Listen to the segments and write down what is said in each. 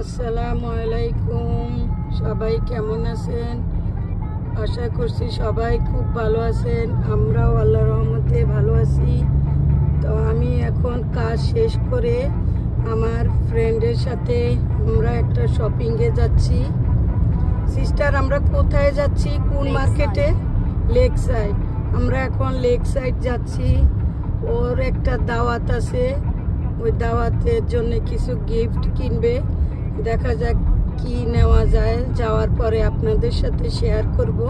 আসসালামু আলাইকুম, সবাই কেমন আছেন? আশা করছি সবাই খুব ভালো আছেন। আমরাও আল্লাহর রহমতে ভালো আছি। তো আমি এখন কাজ শেষ করে আমার ফ্রেন্ডের সাথে আমরা একটা শপিংয়ে যাচ্ছি। সিস্টার, আমরা কোথায় যাচ্ছি? কোন মার্কেটে? Lake side. আমরা এখন লেক সাইড যাচ্ছি। ওর একটা দাওয়াত আছে, ওই দাওয়াতের জন্য কিছু গিফট কিনবে। দেখা যাক কি নেওয়া যায়, যাওয়ার পরে আপনাদের সাথে শেয়ার করব।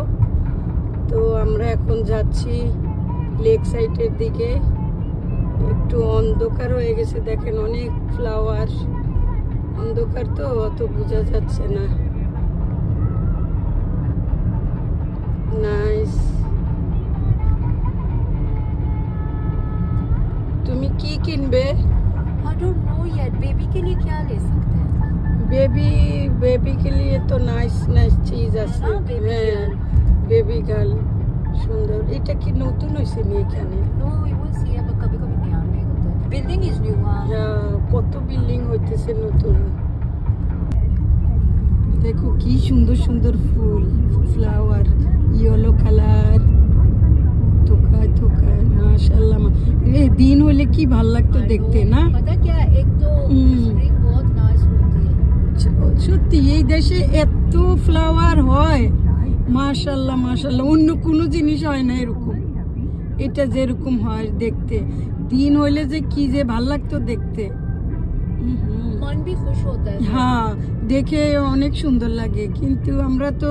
তো আমরা এখন যাচ্ছি লেক সাইডের দিকে। একটু অন্ধকার হয়ে গেছে, দেখেন অনেক ফ্লাওয়ার, অন্ধকার তো অত বোঝা যাচ্ছে না। নাইস। তুমি কি কিনবে? I don't know yet. Baby के लिए क्या ले सकते हैं? बेबी के लिए तो नाइस नाइस चीज আছে। হ্যাঁ, বেবি গার্ল সুন্দর। এটা কি নতুন হইছে নি এখানে? No, it was here, but कभी-कभी नया नहीं होता है. Building is new. কত বিল্ডিং হইতেছে নতুন। দেখো কি সুন্দর সুন্দর ফুল, ফ্লাওয়ার, ইয়েলো কালার, থোকায় থোকায়, মাশাআল্লাহ। এই দিন হলে কি ভালো লাগতো দেখতে না? पता क्या, एक तो स्प्रिंग बहुत नाइस होती है। সত্যি এই দেশে এত ফ্লাওয়ার হয়, মাশাআল্লাহ মাশাআল্লাহ। অন্য কোনো জিনিস হয় না এরকম। এটা যেরকম হয় দেখতে, দিন হইলে যে কি যে ভালো লাগতো দেখতে। मन भी खुश होता है। হ্যাঁ, দেখে অনেক সুন্দর লাগে। কিন্তু আমরা তো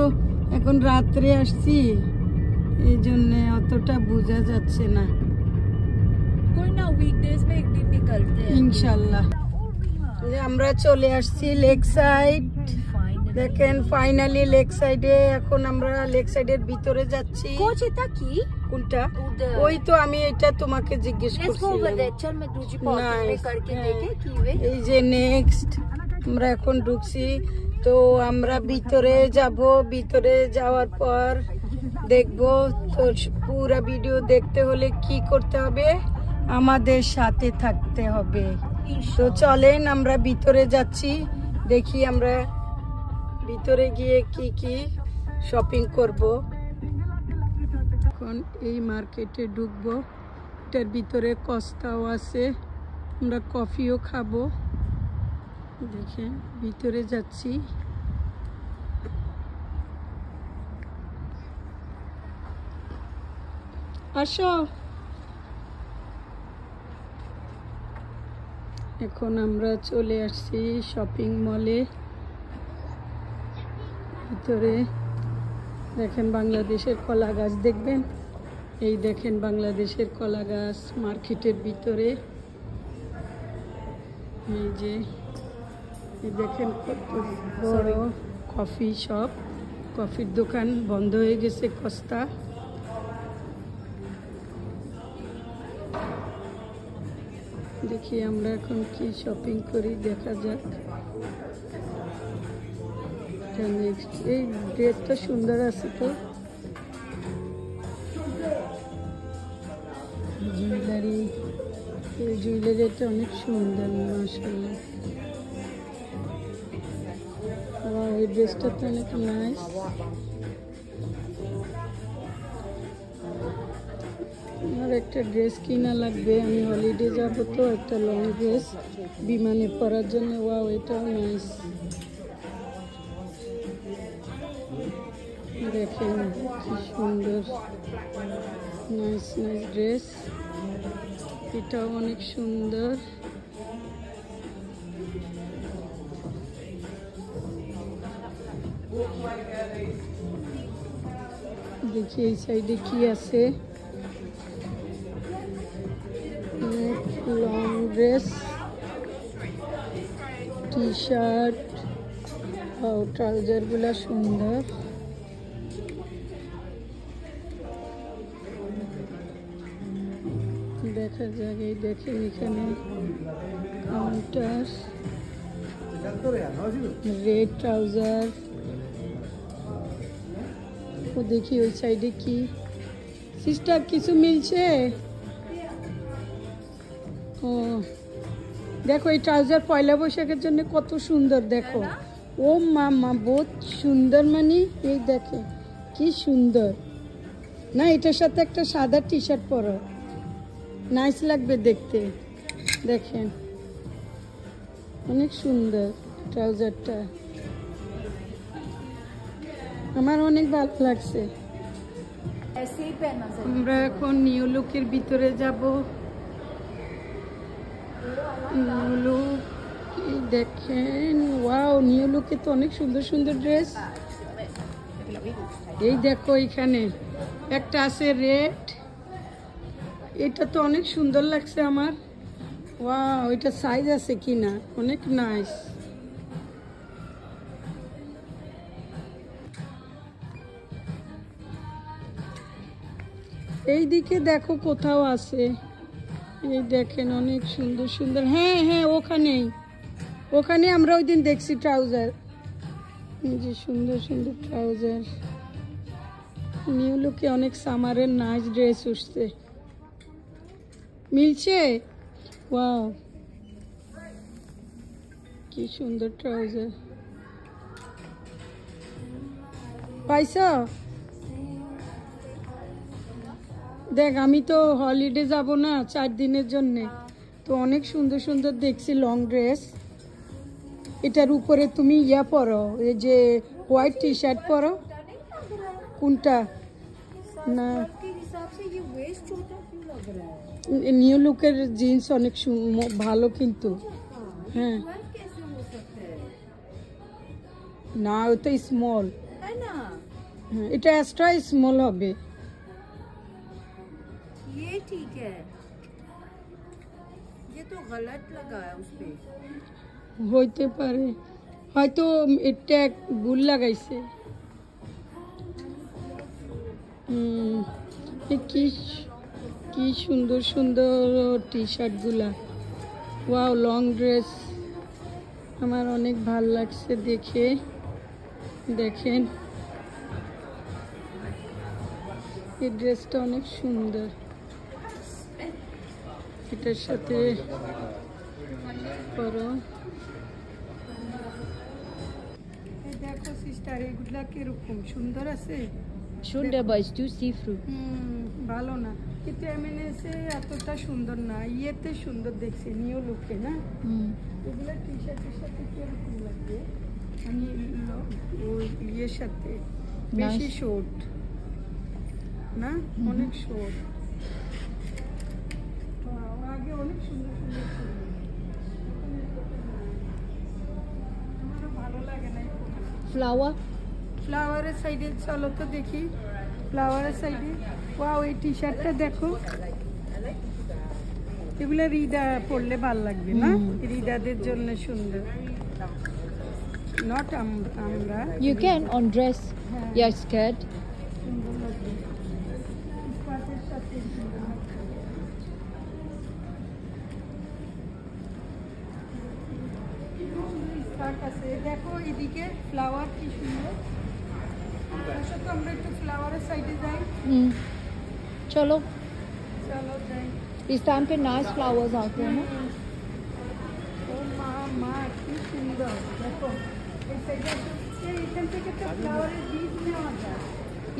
এখন রাত্রে আসছি, এই জন্য অতটা বোঝা যাচ্ছে না। कोई ना, वीकडेज में एक दिन निकलते हैं ইনশাল্লাহ। আমরা চলে আসছি লেক সাইড। দেখেন ফাইনালি লেক সাইডে। এখন আমরা লেক সাইডের ভিতরে যাচ্ছি। कोचिता की কোনটা? ওই তো আমি এটা তোমাকে জিজ্ঞেস করছিলাম। चल मैं दूसरी पॉकेट में करके देखे की वे। এই যে নেক্সট আমরা এখন ঢুকছি। তো আমরা ভিতরে যাব, ভিতরে যাওয়ার পর দেখবো। তো পুরো ভিডিও দেখতে হলে কি করতে হবে? আমাদের সাথে থাকতে হবে। তো চলেন আমরা ভিতরে যাচ্ছি, দেখি আমরা ভিতরে গিয়ে কি কি শপিং করব। এখন এই মার্কেটে ঢুকবো। এটার ভিতরে কস্তাও আছে, আমরা কফিও খাবো। দেখেন ভিতরে যাচ্ছি। আসো। এখন আমরা চলে আসছি শপিং মলে। ভিতরে দেখেন বাংলাদেশের কলা গাছ দেখবেন। এই দেখেন বাংলাদেশের কলা গাছ মার্কেটের ভিতরে। এই যে দেখেন কত বড় কফি শপ, কফির দোকান বন্ধ হয়ে গেছে কস্তা। দেখি আমরা এখন কি শপিং করি, দেখা যাক। এই ড্রেসটা সুন্দর আছে তো। জুয়েলারি, এই জুয়েলারিটা অনেক সুন্দর, মাশাআল্লাহ। এই ড্রেসটা তো অনেক নাইস। আমার একটা ড্রেস কিনা লাগবে, আমি হলিডে যাব তো, একটা লং ড্রেস বিমানে পরার জন্য। ওয়াও, এটাও নাইস। দেখেন কি সুন্দর, নাইস নাইস ড্রেস। এটাও অনেক সুন্দর। দেখি এই সাইডে কি আছে। Long dress, T shirt, trouser গুলা সুন্দর। দেখা যাক। এই দেখেন এখানে কাউন্টার, রেড ট্রাউজার। ও দেখি ওই সাইডে কি। সিস্টার কিছু মিলছে? ও দেখো এই ট্রাউজার পয়লা বৈশাখের জন্য কত সুন্দর দেখো। ও মা বহুত সুন্দর, মানে এই দেখে কি সুন্দর না। এটার সাথে একটা সাদা টি শার্ট পরো, নাইস লাগবে দেখতে। দেখেন অনেক সুন্দর ট্রাউজারটা, আমার অনেক ভালো লাগছে। ऐसे ही पहनना चाहिए। আমরা এখন নিউ লুকের ভিতরে যাব। নিউ লুক দেখেন, ওয়াও নিউ লুকে তো অনেক সুন্দর সুন্দর ড্রেস। এই দেখো এখানে একটা আছে রেড, এটা তো অনেক সুন্দর লাগছে আমার। ওয়াও, এটা সাইজ আছে কিনা, অনেক নাইস। এই দিকে দেখো কোথাও আছে, এই দেখেন অনেক সুন্দর সুন্দর। হ্যাঁ হ্যাঁ ওখানেই, ওখানে আমরা ওই দিন দেখছি ট্রাউজার, এই যে সুন্দর সুন্দর ট্রাউজার। নিউ লুকে অনেক সামারের নাইস ড্রেস উঠছে, মিলছে। ওয়াও কি সুন্দর ট্রাউজার পাইছ। দেখ আমি তো হলিডে যাব না 4 দিনের জন্য, তো অনেক সুন্দর সুন্দর দেখছি লং ড্রেস। এটার উপরে তুমি ইয়া পরো, এই যে হোয়াইট টি শার্ট পরো। কোনটা না, आपके हिसाब से ये वेस्ट छोटा क्यों लग रहा है? নিউ লুকের জিন্স অনেক ভালো কিন্তু। হ্যাঁ कैसे हो सकता है? না ওটা স্মল, है ना, এটা এক্সট্রা স্মল হবে। ये ठीक है, ये तो गलत लगा है उस पे। হইতে পারে, হয়তো এটা ভুল লাগাইছে। কি কি সুন্দর সুন্দর টি শার্ট গুলা, ওয়াও লং ড্রেস, আমার অনেক ভাল লাগছে দেখে। দেখেন এই ড্রেসটা অনেক সুন্দর, এটার সাথে পরো। দেখো সিস্টার এগুলা কিরকম সুন্দর আছে। সুন্দর, but it's too see through. ভালো না কিন্তু এমএনএসে এতটা সুন্দর না, ইয়েতে সুন্দর দেখছি নিউ লুকে না। এগুলা টি শার্টের সাথে কিরকম লাগবে, আমি ওই ইয়ের সাথে বেশি শর্ট না, অনেক শর্ট। আগে অনেক সুন্দর সুন্দর ছিল, আমারও ভালো লাগে না। फ्लावर, ফ্লাওয়ারের সাইডে চলো তো দেখি, ফ্লাওয়ারের সাইডে। ওয়াও এই টি শার্টটা দেখো, এগুলো রিদা পরলে ভালো লাগবে না, রিদাদের জন্য সুন্দর। নট আমরা you can on dress. Yeah, skirt. সুন্দর লাগবে স্কার্টের সাথে সুন্দর লাগবে। স্কার্ট আছে দেখো এদিকে, ফ্লাওয়ার কি সুন্দর। আসো তো আমরা একটু ফ্লাওয়ারের সাইডে যাই। चलो, চলো যাই। इस टाइम पे नाइस फ्लावर्स आते हैं ना। ও মা কি সুন্দর দেখো, এই সাইডে এখান থেকে তো ফ্লাওয়ারের বীজ নেওয়া যায়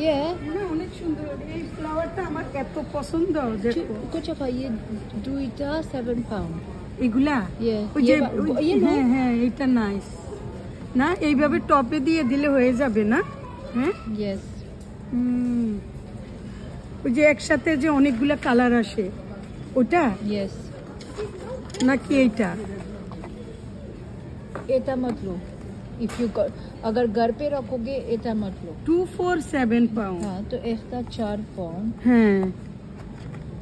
ये না, অনেক সুন্দর। এই ফ্লাওয়ারটা আমার এত পছন্দ দেখো। कुछ का ये 2 7 pound. এগুলা ये ওই যে ये लो। হ্যাঁ হ্যাঁ এটা নাইস না, এইভাবে টপে দিয়ে দিলে হয়ে যাবে না। হ্যাঁ Yes. ওই যে একসাথে যে অনেকগুলা কালার আসে ওটা Yes. নাকি এইটা? एता मत लो, इफ यू अगर घर पे रखोगे एता मत लो। 247 পাউন্ড। हाँ तो एता 4 पाउंड। হ্যাঁ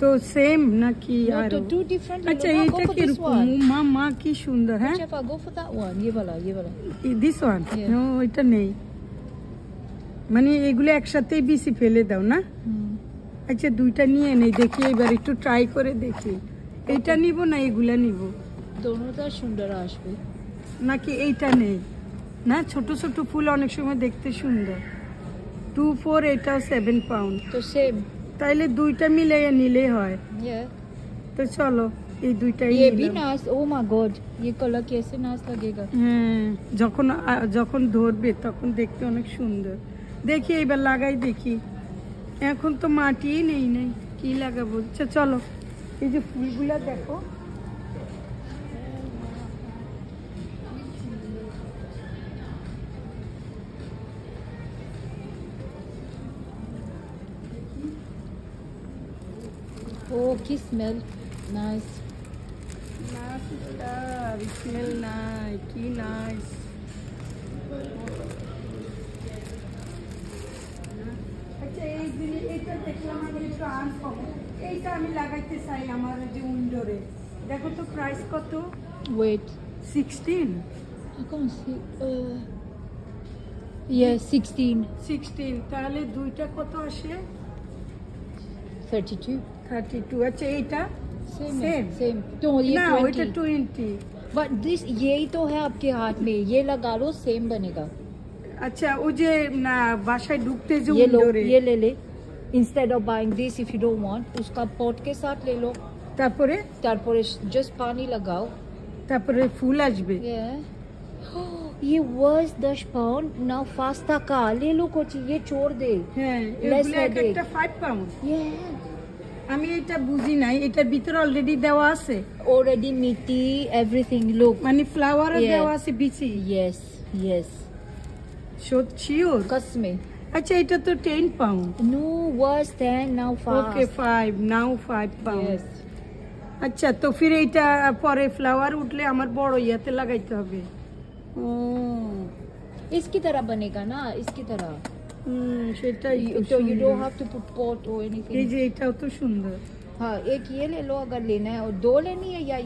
তো সেম নাকি No, আর? तो two different. আচ্ছা Go এইটা for কি this রকম? one. মা কি সুন্দর। হ্যাঁ Chef, go for that one. ये वाला, ये वाला. This one. Yeah. নো এটা নেই, মানে এগুলো একসাথেই বেশি ফেলে দাও না। আচ্ছা দুইটা নিয়ে নেই, দেখি এবার একটু ট্রাই করে দেখি এইটা নিব না এগুলা নিব, दोनों तो सुंदर आसবে। নাকি এইটা নেই না। ছোট ছোট ফুল অনেক সময় দেখতে সুন্দর। 24 এটাও 7 পাউন্ড। तो सेम। তাইলে দুইটা মিলে নিলেই হয়। ये তো চলো এই দুইটাই ये भी নিলাম। नाइस, ओ माय गॉड, ये कलर कैसे नाइस लगेगा। হ্যাঁ, যখন ধরবে তখন দেখতে অনেক সুন্দর। দেখি এবার লাগাই দেখি, এখন তো মাটি নেই কি লাগাবো। আচ্ছা চলো, এই যে ফুলগুলা দেখো, ओ की स्मेल नाइस। স্মেল নাই, কি নাইস। আচ্ছা এইটা দেখলাম আমি একটু আনকমন, এইটা আমি লাগাইতে চাই আমার যে উইন্ডোরে। দেখো তো প্রাইস কত? वेट 16। आई कांट सी, ये 16, তাহলে দুইটা কত আসে? 32 32। আচ্ছা এইটা सेम Same. सेम तो ये না, ওইটা 20, 20। बट दिस यही तो है आपके हाथ में, ये लगा लो सेम बनेगा। আচ্ছা ওই যে না বাসায় ঢুকতে যে ये लो, উইন্ডোরে, ये ले ले, instead of buying this if you don't want, उसका पॉट के साथ ले लो, তারপরে तारपरे जस्ट पानी लगाओ। তারপরে ফুল আসবে। ये was 10 पाउंड, नाउ फास्ता का ले लो कुछ, ये छोड़ दे। হ্যাঁ, Less এগুলো এক headache. একটা 5 পাউন্ড। ये আমি এটা বুঝি নাই, এটার ভিতরে অলরেডি দেওয়া আছে, already meaty everything, look। মানে ফ্লাওয়ার Yeah. দেওয়া আছে বিচি। yes yes sure? कसमे। আচ্ছা এটা তো 10 pound. no was 10, now fast। Okay 5, now 5 pound. yes আচ্ছা তো ফির এইটা পরে ফ্লাওয়ার উঠলে আমার বড় ইয়াতে লাগাইতে হবে। ও इसकी तरह बनेगा ना, इसकी तरह। সেটাই तो you don't have to put pot or এই anything। যে এটাও তো সুন্দর। हाँ, एक ये ले लो अगर लेना है, और 2 लेनी है या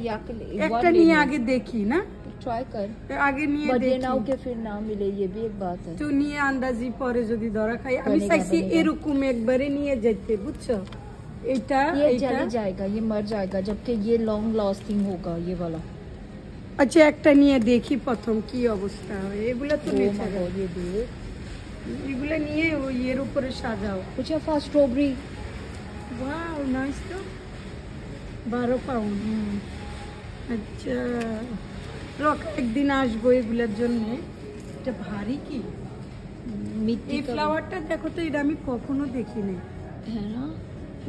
একটা নিয়ে আগে দেখি না, ट्राई कर। আগে নিয়ে बट ये ना हो দেখি, के फिर ना मिले, ये भी एक बात है। তো নিয়ে আন্দাজি পরে যদি ধরা খাই। আমি বনেগা, চাইছি বনেগা। এরকম একবারে নিয়ে যেতে, বুঝছো? এটা ये এটা जल जाएगा, ये मर जाएगा, जबकि ये लॉन्ग लास्टिंग होगा ये वाला। আচ্ছা একটা নিয়ে দেখি প্রথম কি অবস্থা হয়। এগুলা তো Oh my নেচারাল, God, ये देख। এগুলা নিয়ে ওই এর উপরে সাজাও। कुछ फा स्ट्रॉबेरी। ওয়াও নাইস তো। 12 পাউন্ড। আচ্ছা রক, একদিন আসবো এগুলোর জন্য। এটা ভারী কি? मिट्टी এই का ফ্লাওয়ারটা দেখো তো, এটা আমি কখনো দেখিনি। है ना,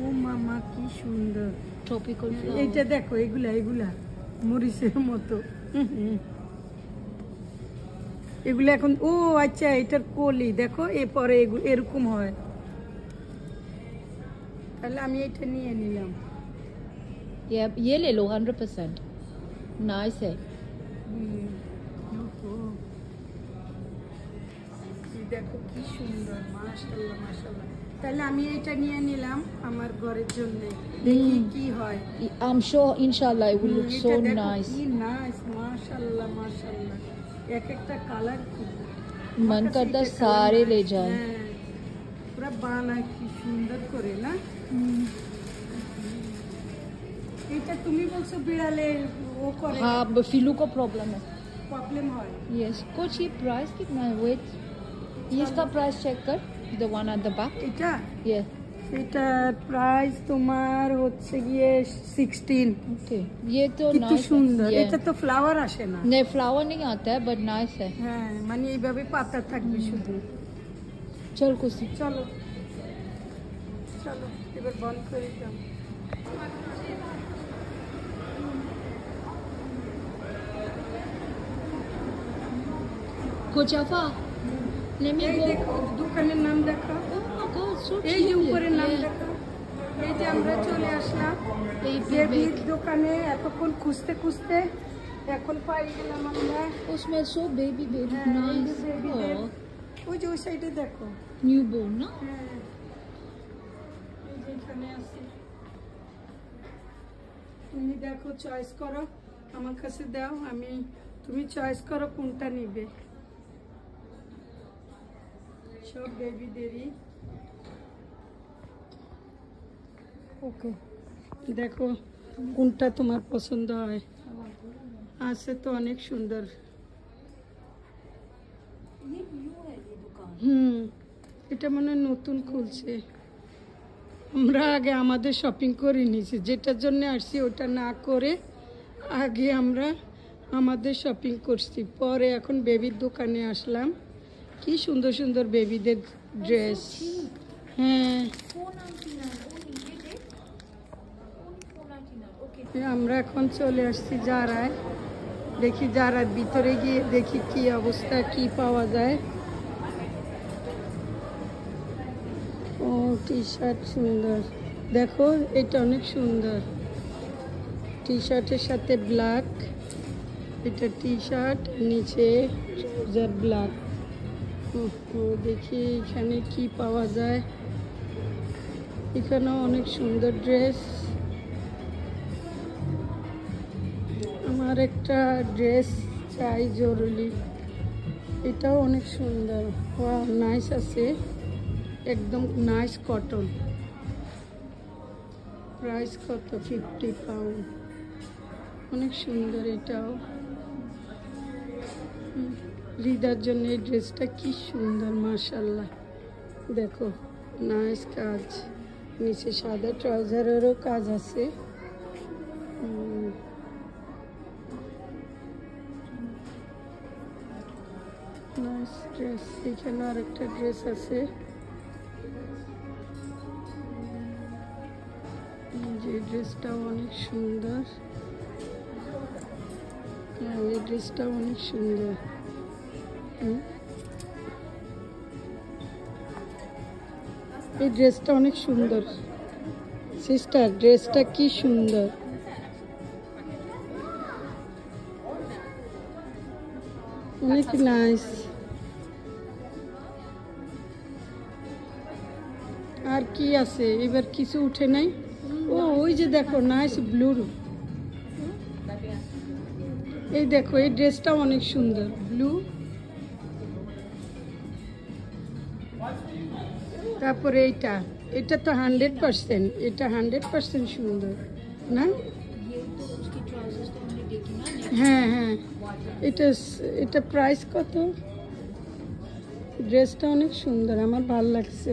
ও মামা কি সুন্দর। ट्रॉपिकल এইটা फ्लावर। দেখো, এগুলা মরিচের মতো। এগুলো এখন, ও আচ্ছা এটার কলি দেখো, এরপরে এরকম হয়। তাহলে আমি এটা নিয়ে নিলাম। ये ले लो 100%, नाइस है। ওহো, এই দেখো কি সুন্দর, মাশাআল্লাহ মাশাআল্লাহ। তাহলে আমি এটা নিয়ে নিলাম আমার ঘরের জন্য, দেখি কি হয়। I'm sure inshallah it will look so এটা দেখো nice। কি নাইস, মাশাআল্লাহ মাশাআল্লাহ। এক একটা কালার কি मन আমার কাছে करता এটা सारे colour ले nice। जाए। হ্যাঁ, পুরা বানায় কি সুন্দর করে না। এটা তুমি বলছো বিড়ালে ও করে हाँ, फिलू को प्रॉब्लम है। প্রবলেম হয়। यस, कुछ ये प्राइस कितना है, वेट, ये इसका प्राइस चेक कर, the one at the back. এটা ये এটার প্রাইস তোমার হচ্ছে গিয়ে 16। ओके, ये तो কিন্তু नाइस সুন্দর। है। এটা তো ফ্লাওয়ার আসে না। नहीं, फ्लावर नहीं आता है, बट नाइस है। হ্যাঁ, মানে এইভাবে পাতা থাকবে শুধু। चल कुछ চলো চলো এবার বন্ধ করে দাও। कोचाफा, let me এই go। দেখো দোকানের নাম দেখো, Oh my God, so এই যে cheap। উপরের নাম Yeah. দেখো। এই যে আমরা চলে আসলাম Baby বেবির bag। দোকানে, এতক্ষণ খুঁজতে খুঁজতে এখন পাই গেলাম আমরা। Oh, smells so baby, baby, হ্যাঁ, এই যে nice। বেবিদের, Oh, ওই যে ওই সাইডে দেখো। newborn, no? হ্যাঁ, এই যে এখানে আছে। তুমি দেখো, চয়েস করো, আমার কাছে দাও, তুমি চয়েস করো কোনটা নিবে। সব বেবিদেরই। Okay। দেখো কোনটা তোমার পছন্দ হয়। আছে তো অনেক সুন্দর। এটা মনে হয় নতুন খুলছে। আমরা আগে আমাদের শপিং করে নিয়েছি, যেটার জন্য আসছি ওটা না করে আগে আমরা আমাদের শপিং করছি, পরে এখন বেবির দোকানে আসলাম। কি সুন্দর সুন্দর বেবিদের ড্রেস। হ্যাঁ, আমরা এখন চলে আসছি জারায়। দেখি জারার ভিতরে গিয়ে দেখি কি অবস্থা, কি পাওয়া যায়। ও টি শার্ট সুন্দর, দেখো এটা অনেক সুন্দর। টি শার্টের সাথে ব্ল্যাক, এটা টি শার্ট, নিচে ট্রাউজার ব্ল্যাক। দেখি এখানে কি পাওয়া যায়। এখানেও অনেক সুন্দর ড্রেস। আমার একটা ড্রেস চাই জরুরি, এটাও অনেক সুন্দর। ওয়াও, নাইস আছে, একদম নাইস কটন। প্রাইস কত? 50 পাউন্ড। অনেক সুন্দর এটাও। রিদার জন্য এই ড্রেসটা কি সুন্দর, মাশাআল্লাহ। দেখো নাইস কাজ, নিচে সাদা ট্রাউজারেরও কাজ আছে। Nice dress. এখানে আরেকটা ড্রেস আছে, যে ড্রেসটাও অনেক সুন্দর। হ্যাঁ, এই ড্রেসটাও অনেক সুন্দর। এই ড্রেসটা অনেক সুন্দর সিস্টার, ড্রেসটা কি সুন্দর। অনেক নাইস। আর কি আছে? এবার কিছু উঠে নাই। ও ওই যে দেখো নাইস ব্লু। এই দেখো এই ড্রেসটা অনেক সুন্দর, ব্লু। তারপরে এটা তো 100%, এটা 100% সুন্দর না? হ্যাঁ হ্যাঁ, এটা প্রাইস কত? ড্রেসটা অনেক সুন্দর, আমার ভালো লাগছে।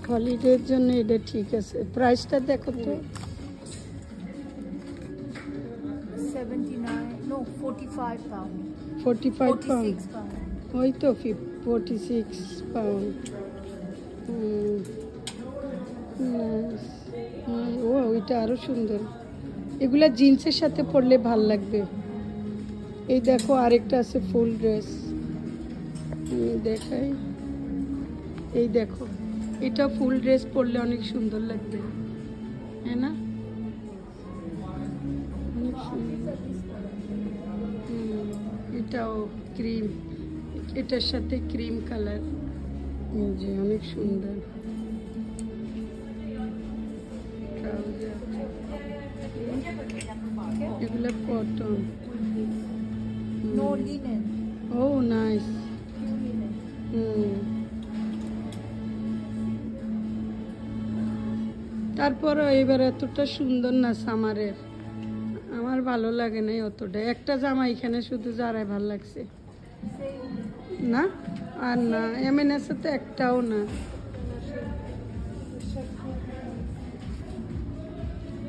হলিডের জন্য এটা ঠিক আছে। প্রাইসটা দেখো তো। 45 পাউন্ড। ওই তো 46 পাউন্ড। ও ওইটা আরো সুন্দর। এগুলা জিন্সের সাথে পরলে ভাল লাগবে। এই দেখো আরেকটা আছে ফুল ড্রেস, আমি দেখাই। এই দেখো, এটা ফুল ড্রেস পরলে অনেক সুন্দর লাগবে, হ্যাঁ না? অনেক সুন্দর। এটাও ক্রিম, এটার সাথে ক্রিম কালার, যে অনেক সুন্দর। এগুলো কটন। ও নাইস। তারপরও এবার এতটা সুন্দর না সামারের, আমার ভালো লাগে নাই অতটা। একটা জামা এখানে শুধু যারাই ভালো লাগছে না, আর না এমএনএসে তো একটাও না।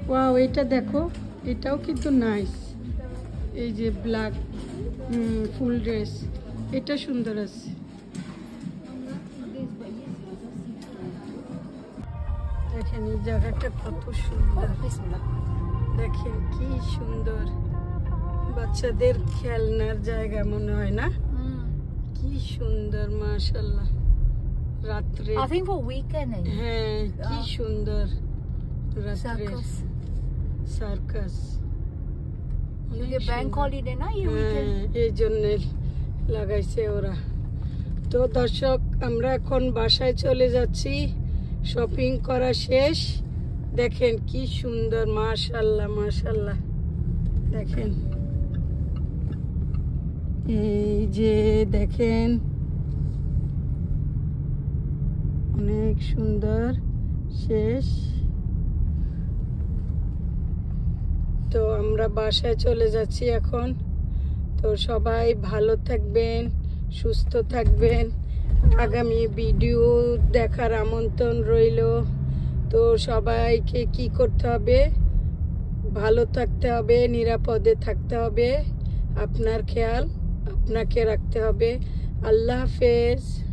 ওয়াও, এটা দেখো, এটাও কিন্তু নাইস। এই যে ব্ল্যাক ফুল ড্রেস, এটা সুন্দর আছে। দেখেন এই জায়গাটা কত সুন্দর, দেখেন কি সুন্দর। বাচ্চাদের খেলনার জায়গা মনে হয় না? কি সুন্দর, মাশাআল্লাহ। রাত্রে হ্যাঁ, কি সুন্দর রাত্রে সার্কাস। ব্যাংক হলিডে না, এই জন্য লাগাইছে ওরা। তো দর্শক, আমরা এখন বাসায় চলে যাচ্ছি, শপিং করা শেষ। দেখেন কি সুন্দর, মাশাআল্লাহ মাশাআল্লাহ। দেখেন এই যে দেখেন, অনেক সুন্দর। শেষ তো আমরা বাসায় চলে যাচ্ছি এখন। তো সবাই ভালো থাকবেন, সুস্থ থাকবেন। আগামী ভিডিও দেখার আমন্ত্রণ রইল। তো সবাইকে কি করতে হবে, ভালো থাকতে হবে, নিরাপদে থাকতে হবে, আপনার খেয়াল আপনাকে রাখতে হবে। আল্লাহ হাফেজ।